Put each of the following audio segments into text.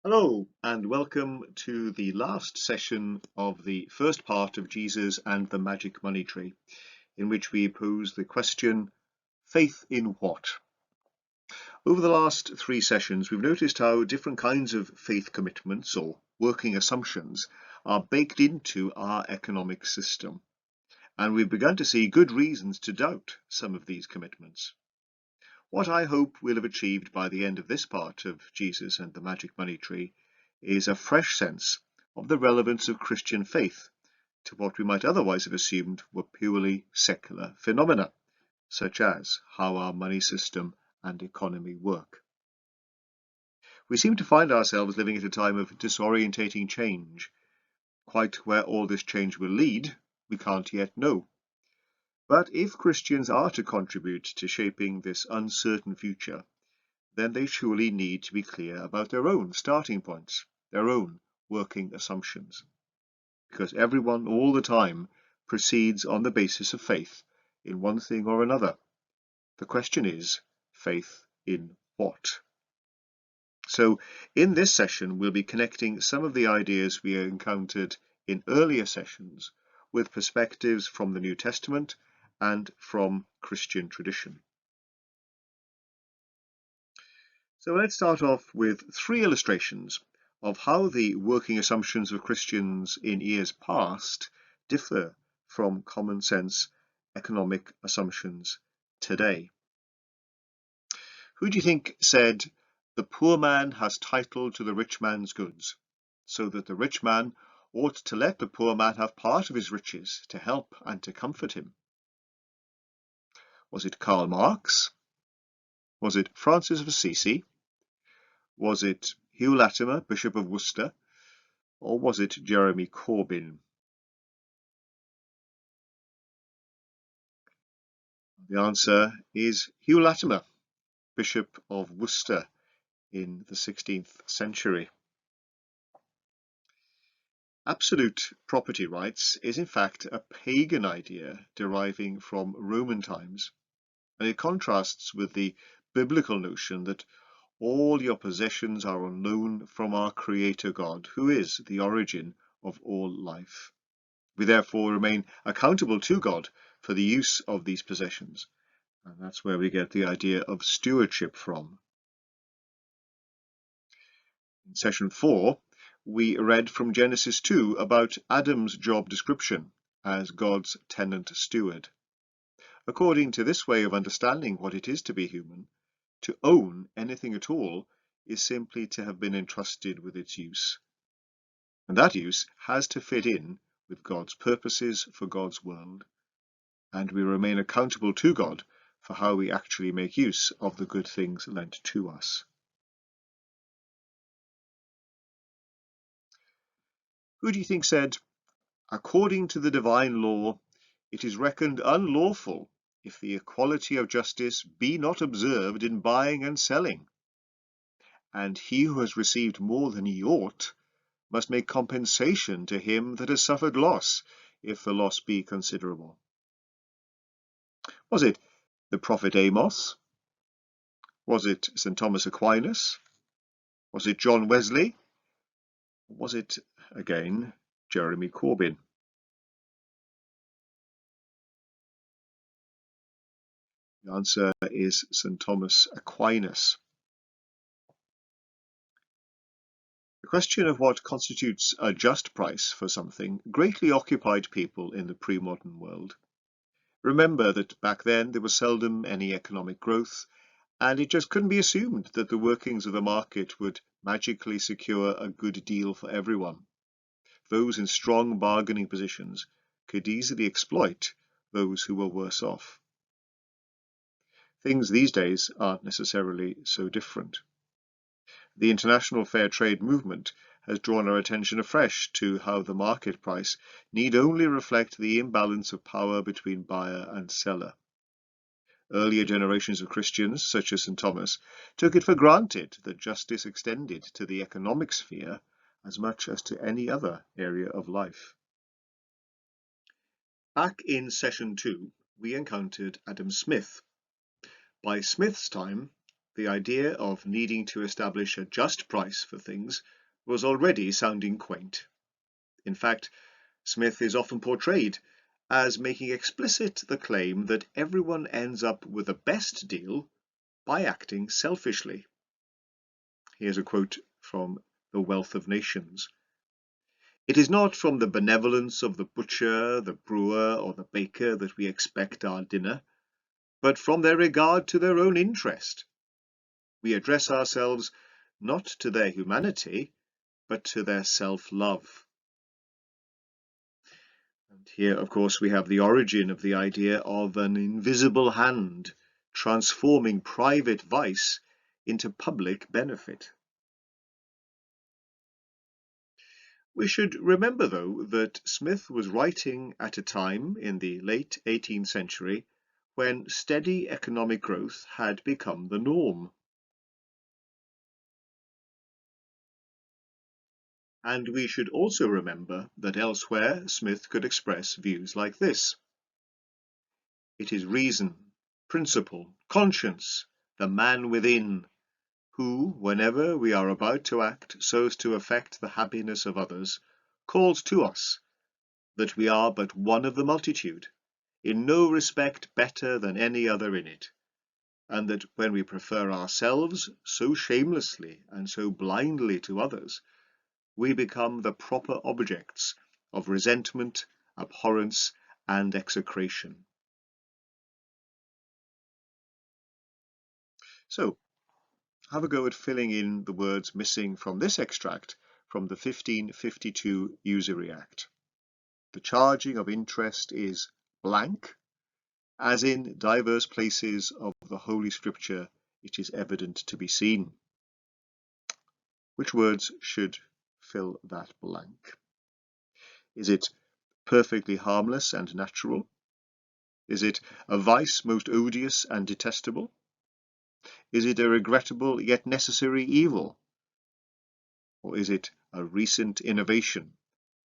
Hello, and welcome to the last session of the first part of Jesus and the Magic Money Tree, in which we pose the question, faith in what? Over the last three sessions, we've noticed how different kinds of faith commitments or working assumptions are baked into our economic system, and we've begun to see good reasons to doubt some of these commitments. What I hope we'll have achieved by the end of this part of Jesus and the Magic Money Tree is a fresh sense of the relevance of Christian faith to what we might otherwise have assumed were purely secular phenomena, such as how our money system and economy work. We seem to find ourselves living at a time of disorientating change. Quite where all this change will lead, we can't yet know. But if Christians are to contribute to shaping this uncertain future, then they surely need to be clear about their own starting points, their own working assumptions. Because everyone all the time proceeds on the basis of faith in one thing or another. The question is, faith in what? So in this session, we'll be connecting some of the ideas we encountered in earlier sessions with perspectives from the New Testament and from Christian tradition. So let's start off with three illustrations of how the working assumptions of Christians in years past differ from common sense economic assumptions today. Who do you think said, "The poor man has title to the rich man's goods, so that the rich man ought to let the poor man have part of his riches to help and to comfort him"? Was it Karl Marx? Was it Francis of Assisi? Was it Hugh Latimer, Bishop of Worcester? Or was it Jeremy Corbyn? The answer is Hugh Latimer, Bishop of Worcester in the 16th century. Absolute property rights is in fact a pagan idea deriving from Roman times, and it contrasts with the biblical notion that all your possessions are on loan from our Creator God, who is the origin of all life. We therefore remain accountable to God for the use of these possessions, and that's where we get the idea of stewardship from. In session 4, we read from Genesis 2 about Adam's job description as God's tenant steward. According to this way of understanding what it is to be human, to own anything at all is simply to have been entrusted with its use. And that use has to fit in with God's purposes for God's world, and we remain accountable to God for how we actually make use of the good things lent to us. Who do you think said, "According to the divine law, it is reckoned unlawful if the equality of justice be not observed in buying and selling, and he who has received more than he ought must make compensation to him that has suffered loss, if the loss be considerable"? Was it the prophet Amos? Was it St. Thomas Aquinas? Was it John Wesley? Or was it, again, Jeremy Corbyn? The answer is St. Thomas Aquinas. The question of what constitutes a just price for something greatly occupied people in the pre-modern world. Remember that back then there was seldom any economic growth, and it just couldn't be assumed that the workings of the market would magically secure a good deal for everyone. Those in strong bargaining positions could easily exploit those who were worse off. Things these days aren't necessarily so different. The international fair trade movement has drawn our attention afresh to how the market price need only reflect the imbalance of power between buyer and seller. Earlier generations of Christians, such as St. Thomas, took it for granted that justice extended to the economic sphere as much as to any other area of life. Back in session 2, we encountered Adam Smith. By Smith's time, the idea of needing to establish a just price for things was already sounding quaint. In fact, Smith is often portrayed as making explicit the claim that everyone ends up with the best deal by acting selfishly. Here's a quote from The Wealth of Nations. "It is not from the benevolence of the butcher, the brewer, or the baker that we expect our dinner, but from their regard to their own interest. We address ourselves not to their humanity, but to their self-love." And here, of course, we have the origin of the idea of an invisible hand transforming private vice into public benefit. We should remember, though, that Smith was writing at a time in the late 18th century when steady economic growth had become the norm. And we should also remember that elsewhere Smith could express views like this: "It is reason, principle, conscience, the man within, who, whenever we are about to act so as to affect the happiness of others, calls to us that we are but one of the multitude, in no respect better than any other in it, and that when we prefer ourselves so shamelessly and so blindly to others, we become the proper objects of resentment, abhorrence, and execration." So, have a go at filling in the words missing from this extract from the 1552 Usury Act. The charging of interest is blank, as in divers places of the Holy Scripture it is evident to be seen. Which words should fill that blank? Is it perfectly harmless and natural? Is it a vice most odious and detestable? Is it a regrettable yet necessary evil? Or is it a recent innovation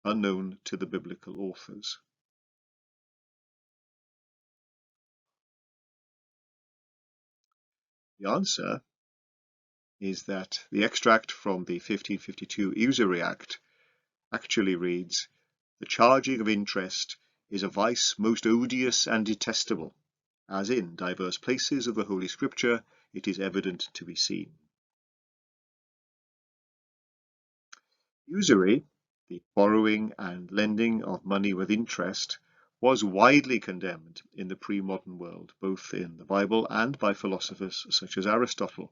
unknown to the biblical authors? The answer is that the extract from the 1552 Usury Act actually reads, "The charging of interest is a vice most odious and detestable, as in divers places of the Holy Scripture it is evident to be seen." Usury, the borrowing and lending of money with interest, was widely condemned in the pre-modern world, both in the Bible and by philosophers such as Aristotle.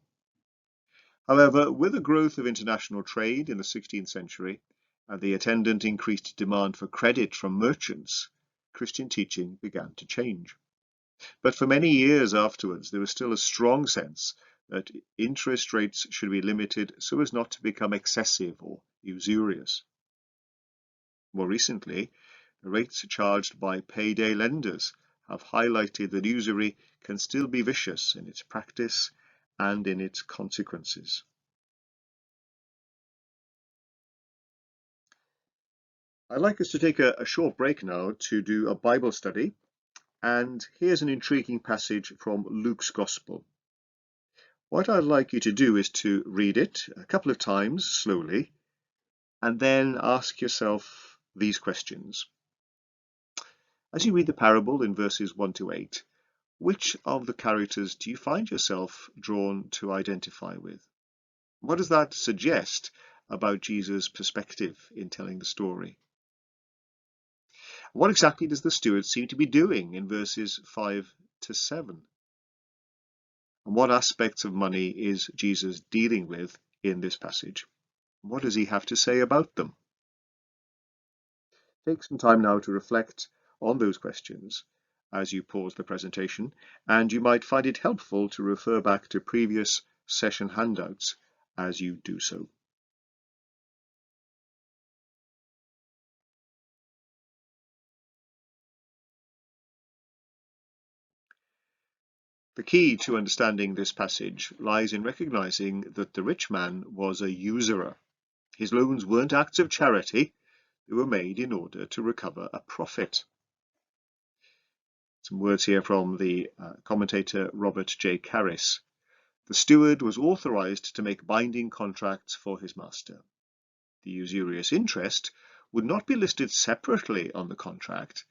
However, with the growth of international trade in the 16th century and the attendant increased demand for credit from merchants, Christian teaching began to change. But for many years afterwards, there was still a strong sense that interest rates should be limited so as not to become excessive or usurious. More recently, the rates charged by payday lenders have highlighted that usury can still be vicious in its practice and in its consequences. I'd like us to take a short break now to do a Bible study, and here's an intriguing passage from Luke's Gospel. What I'd like you to do is to read it a couple of times slowly, and then ask yourself these questions. As you read the parable in verses 1 to 8, which of the characters do you find yourself drawn to identify with? What does that suggest about Jesus' perspective in telling the story? What exactly does the steward seem to be doing in verses 5 to 7? And what aspects of money is Jesus dealing with in this passage? What does he have to say about them? Take some time now to reflect on those questions as you pause the presentation, and you might find it helpful to refer back to previous session handouts as you do so. The key to understanding this passage lies in recognizing that the rich man was a usurer. His loans weren't acts of charity, they were made in order to recover a profit. Some words here from the commentator Robert J. Karris. The steward was authorized to make binding contracts for his master. The usurious interest would not be listed separately on the contract.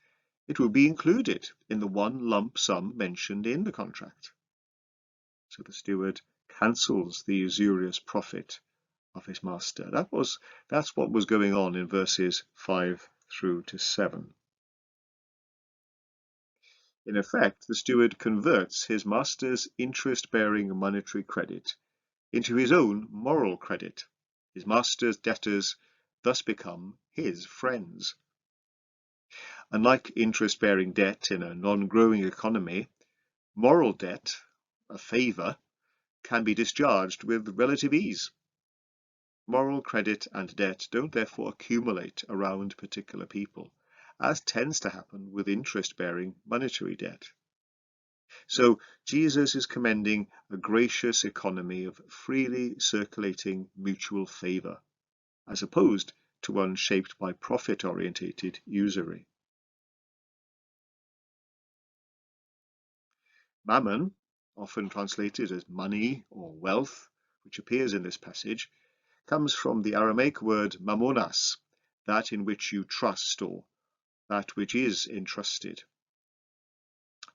It would be included in the one lump sum mentioned in the contract. So the steward cancels the usurious profit of his master. That's what was going on in verses 5 through to 7. In effect, the steward converts his master's interest-bearing monetary credit into his own moral credit. His master's debtors thus become his friends. Unlike interest-bearing debt in a non-growing economy, moral debt, a favour, can be discharged with relative ease. Moral credit and debt don't therefore accumulate around particular people, as tends to happen with interest-bearing monetary debt. So Jesus is commending a gracious economy of freely circulating mutual favour, as opposed to one shaped by profit-orientated usury. Mammon, often translated as money or wealth, which appears in this passage, comes from the Aramaic word mammonas, that in which you trust or that which is entrusted.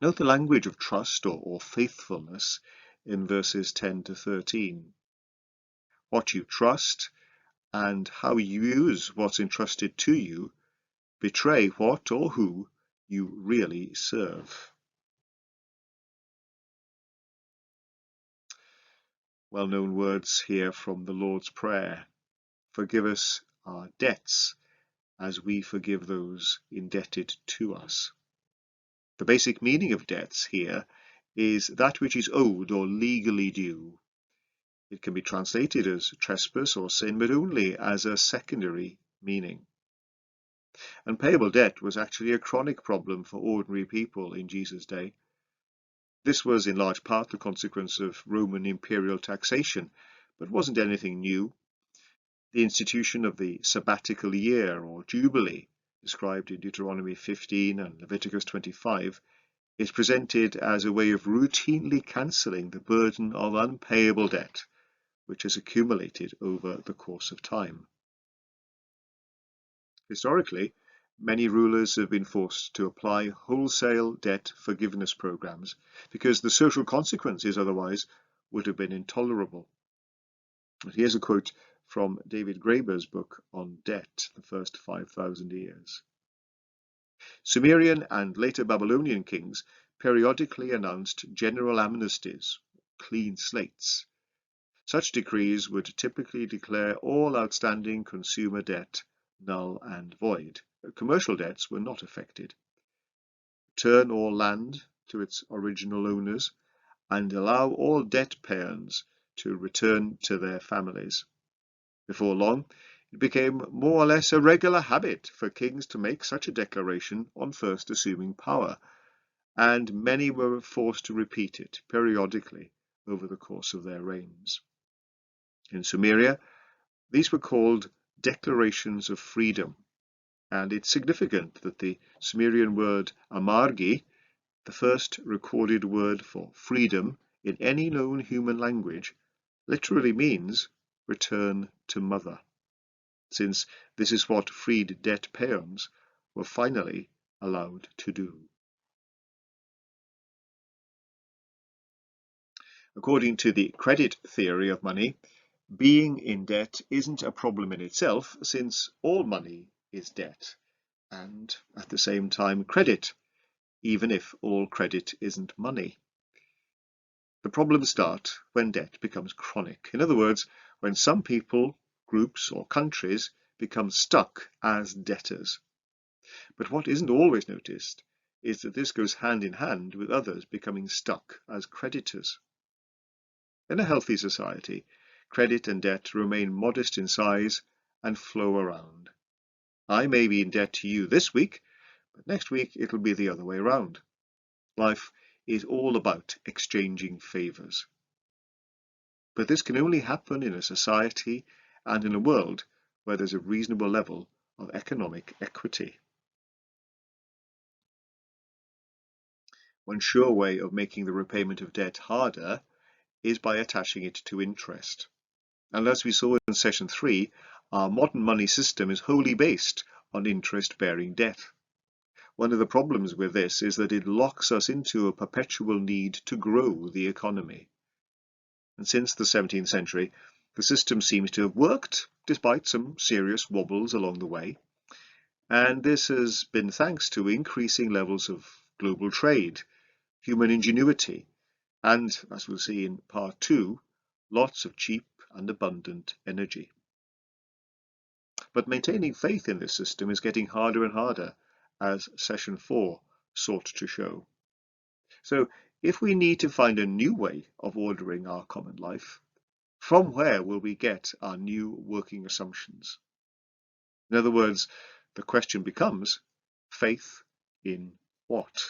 Note the language of trust or faithfulness in verses 10 to 13. What you trust and how you use what's entrusted to you betray what or who you really serve. Well-known words here from the Lord's Prayer. Forgive us our debts as we forgive those indebted to us. The basic meaning of debts here is that which is owed or legally due. It can be translated as trespass or sin, but only as a secondary meaning. Unpayable debt was actually a chronic problem for ordinary people in Jesus' day. This was in large part the consequence of Roman imperial taxation, but wasn't anything new. The institution of the sabbatical year or jubilee, described in Deuteronomy 15 and Leviticus 25, is presented as a way of routinely cancelling the burden of unpayable debt, which has accumulated over the course of time. Historically, many rulers have been forced to apply wholesale debt forgiveness programs because the social consequences otherwise would have been intolerable. And here's a quote from David Graeber's book on debt, The First 5,000 Years. Sumerian and later Babylonian kings periodically announced general amnesties, clean slates. Such decrees would typically declare all outstanding consumer debt null and void. Commercial debts were not affected. Return all land to its original owners and allow all debt payers to return to their families. Before long, it became more or less a regular habit for kings to make such a declaration on first assuming power, and many were forced to repeat it periodically over the course of their reigns. In Sumeria, these were called declarations of freedom, and it's significant that the Sumerian word amargi, the first recorded word for freedom in any known human language, literally means return to mother, since this is what freed debt payers were finally allowed to do. According to the credit theory of money, being in debt isn't a problem in itself, since all money is debt, and at the same time credit, even if all credit isn't money. The problems start when debt becomes chronic. In other words, when some people, groups or countries become stuck as debtors. But what isn't always noticed is that this goes hand in hand with others becoming stuck as creditors. In a healthy society, credit and debt remain modest in size and flow around. I may be in debt to you this week, but next week it'll be the other way around. Life is all about exchanging favours. But this can only happen in a society and in a world where there's a reasonable level of economic equity. One sure way of making the repayment of debt harder is by attaching it to interest. And as we saw in session 3, our modern money system is wholly based on interest-bearing debt. One of the problems with this is that it locks us into a perpetual need to grow the economy. And since the 17th century, the system seems to have worked, despite some serious wobbles along the way. And this has been thanks to increasing levels of global trade, human ingenuity, and, as we'll see in part 2, lots of cheap and abundant energy. But maintaining faith in this system is getting harder and harder, as session 4 sought to show. So if we need to find a new way of ordering our common life, from where will we get our new working assumptions? In other words, the question becomes, faith in what?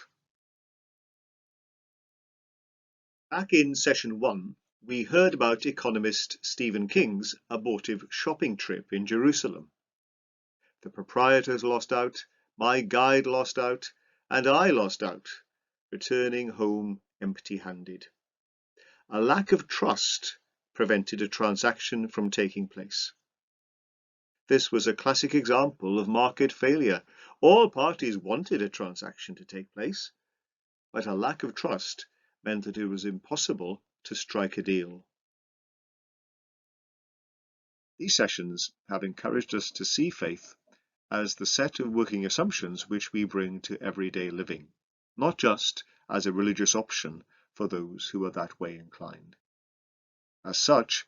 Back in session 1, we heard about economist Stephen King's abortive shopping trip in Jerusalem. The proprietors lost out, my guide lost out, and I lost out, returning home empty-handed. A lack of trust prevented a transaction from taking place. This was a classic example of market failure. All parties wanted a transaction to take place, but a lack of trust meant that it was impossible to strike a deal. These sessions have encouraged us to see faith as the set of working assumptions which we bring to everyday living, not just as a religious option for those who are that way inclined. As such,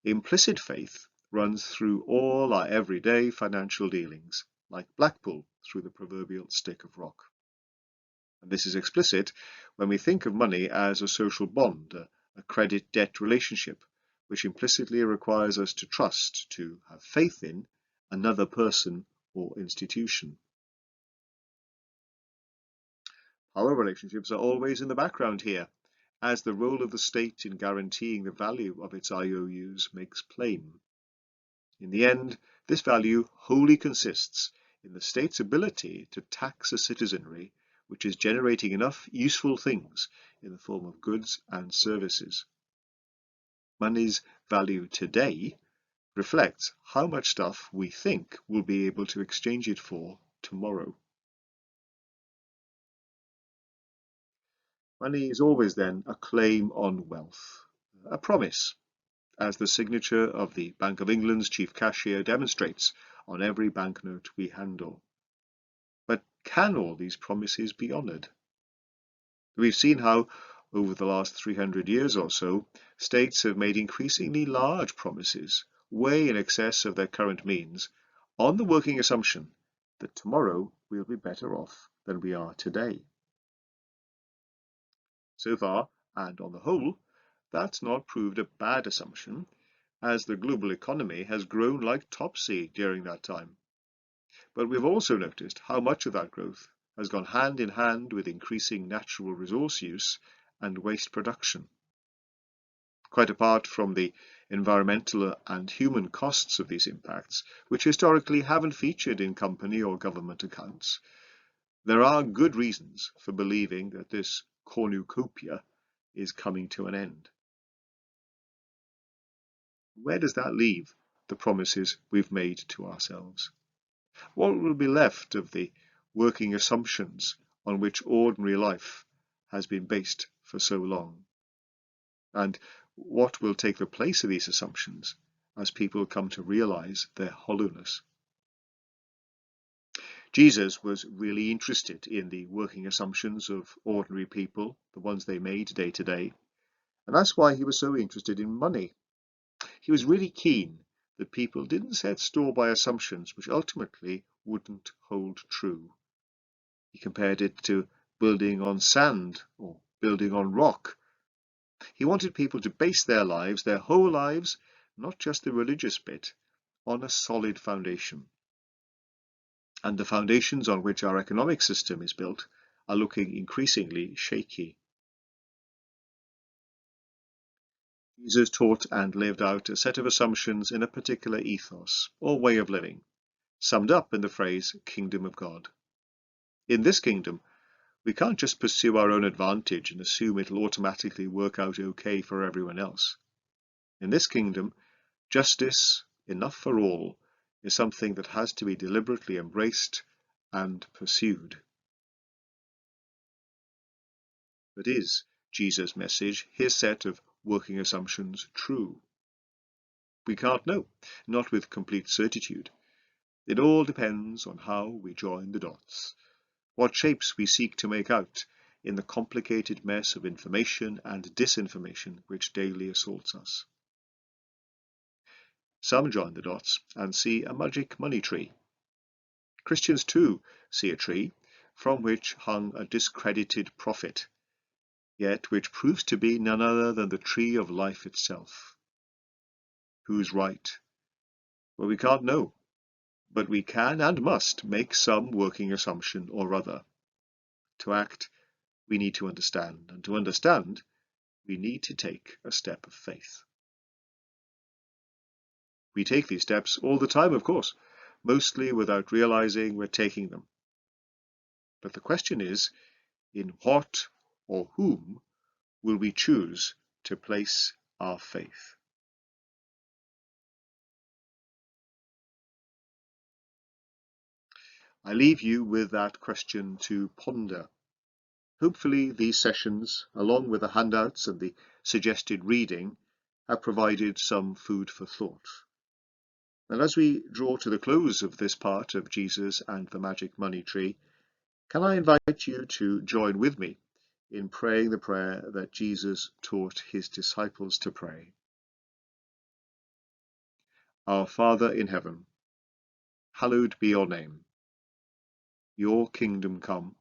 implicit faith runs through all our everyday financial dealings, like Blackpool through the proverbial stick of rock. And this is explicit when we think of money as a social bond, a credit-debt relationship, which implicitly requires us to trust, to have faith in, another person or institution. Power relationships are always in the background here, as the role of the state in guaranteeing the value of its IOUs makes plain. In the end, this value wholly consists in the state's ability to tax a citizenry which is generating enough useful things in the form of goods and services. Money's value today reflects how much stuff we think we'll be able to exchange it for tomorrow. Money is always then a claim on wealth, a promise, as the signature of the Bank of England's chief cashier demonstrates on every banknote we handle. But can all these promises be honoured? We've seen how, over the last 300 years or so, states have made increasingly large promises, way in excess of their current means, on the working assumption that tomorrow we'll be better off than we are today. So far, and on the whole, that's not proved a bad assumption, as the global economy has grown like Topsy during that time. But we've also noticed how much of that growth has gone hand in hand with increasing natural resource use and waste production. Quite apart from the environmental and human costs of these impacts, which historically haven't featured in company or government accounts, there are good reasons for believing that this cornucopia is coming to an end. Where does that leave the promises we've made to ourselves? What will be left of the working assumptions on which ordinary life has been based for so long? And what will take the place of these assumptions as people come to realize their hollowness? Jesus was really interested in the working assumptions of ordinary people, the ones they made day to day, and that's why he was so interested in money. He was really keen that people didn't set store by assumptions which ultimately wouldn't hold true. He compared it to building on sand or building on rock. He wanted people to base their lives, their whole lives, not just the religious bit, on a solid foundation. And the foundations on which our economic system is built are looking increasingly shaky. Jesus taught and lived out a set of assumptions in a particular ethos or way of living, summed up in the phrase kingdom of God. In this kingdom, We can't just pursue our own advantage and assume it'll automatically work out okay for everyone else. In this kingdom, justice, enough for all, is something that has to be deliberately embraced and pursued. But is Jesus' message, his set of working assumptions, true? We can't know, not with complete certitude. It all depends on how we join the dots, what shapes we seek to make out in the complicated mess of information and disinformation which daily assaults us. Some join the dots and see a magic money tree. Christians too see a tree from which hung a discredited prophet, yet which proves to be none other than the tree of life itself. Who's right? Well, we can't know, but we can and must make some working assumption or other. To act, we need to understand, and to understand, we need to take a step of faith. We take these steps all the time, of course, mostly without realizing we're taking them. But the question is, in what or whom will we choose to place our faith? I leave you with that question to ponder. Hopefully these sessions, along with the handouts and the suggested reading, have provided some food for thought. And as we draw to the close of this part of Jesus and the Magic Money Tree, can I invite you to join with me in praying the prayer that Jesus taught his disciples to pray. Our Father in heaven, hallowed be your name. Your kingdom come,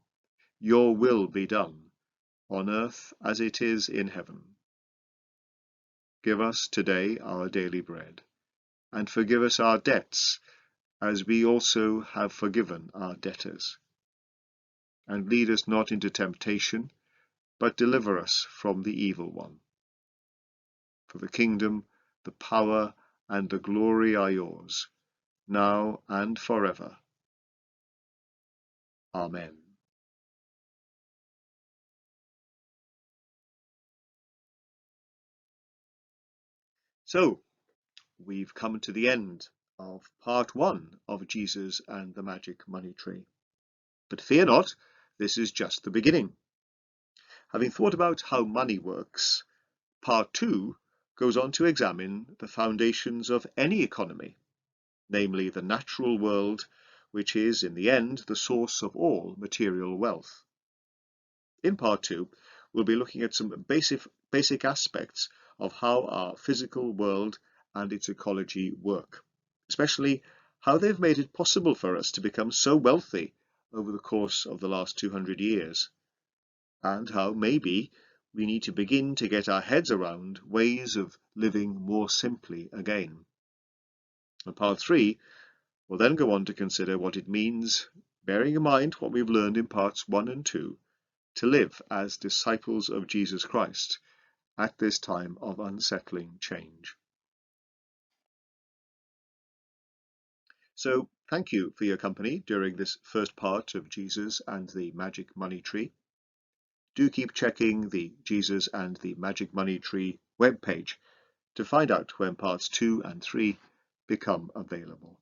your will be done, on earth as it is in heaven. Give us today our daily bread, and forgive us our debts, as we also have forgiven our debtors. And lead us not into temptation, but deliver us from the evil one. For the kingdom, the power, and the glory are yours, now and forever. Amen. So, we've come to the end of part 1 of Jesus and the Magic Money Tree. But fear not, this is just the beginning. Having thought about how money works, part 2 goes on to examine the foundations of any economy, namely the natural world, which is, in the end, the source of all material wealth. In part 2, we'll be looking at some basic aspects of how our physical world and its ecology work, especially how they've made it possible for us to become so wealthy over the course of the last 200 years, and how maybe we need to begin to get our heads around ways of living more simply again. And part 3 will then go on to consider what it means, bearing in mind what we've learned in parts 1 and 2, to live as disciples of Jesus Christ at this time of unsettling change. So, thank you for your company during this first part of Jesus and the Magic Money Tree. Do keep checking the Jesus and the Magic Money Tree webpage to find out when parts 2 and 3 become available.